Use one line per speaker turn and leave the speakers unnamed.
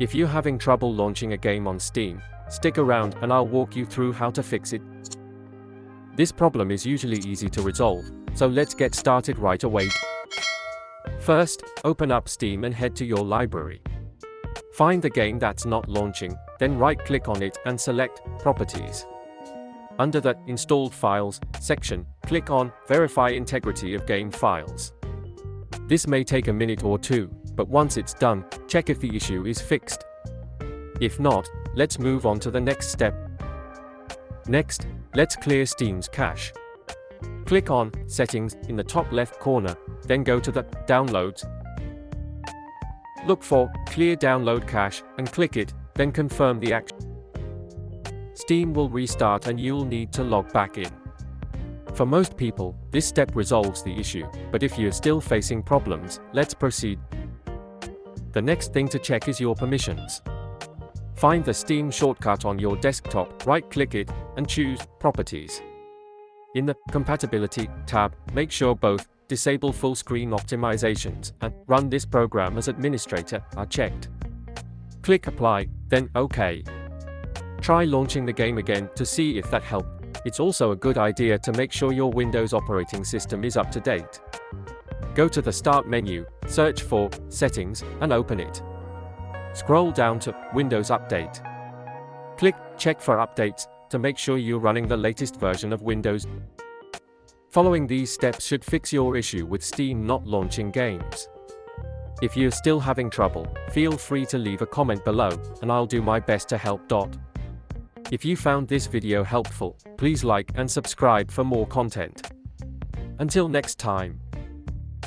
If you're having trouble launching a game on Steam, stick around and I'll walk you through how to fix it. This problem is usually easy to resolve, so let's get started right away. First, open up Steam and head to your library. Find the game that's not launching, then right-click on it and select Properties. Under the Installed Files section, click on Verify Integrity of Game Files. This may take a minute or two, but once it's done, check if the issue is fixed. If not, let's move on to the next step. Next, let's clear Steam's cache. Click on Settings in the top left corner, then go to the Downloads. Look for Clear Download Cache and click it, then confirm the action. Steam will restart and you'll need to log back in. For most people, this step resolves the issue, but if you're still facing problems, let's proceed. The next thing to check is your permissions. Find the Steam shortcut on your desktop, right-click it, and choose Properties. In the Compatibility tab, make sure both Disable Full Screen Optimizations and Run this program as administrator are checked. Click Apply, then OK. Try launching the game again to see if that helped. It's also a good idea to make sure your Windows operating system is up to date. Go to the Start menu, search for Settings, and open it. Scroll down to Windows Update. Click Check for Updates to make sure you're running the latest version of Windows. Following these steps should fix your issue with Steam not launching games. If you're still having trouble, feel free to leave a comment below, and I'll do my best to help. If you found this video helpful, please like and subscribe for more content. Until next time.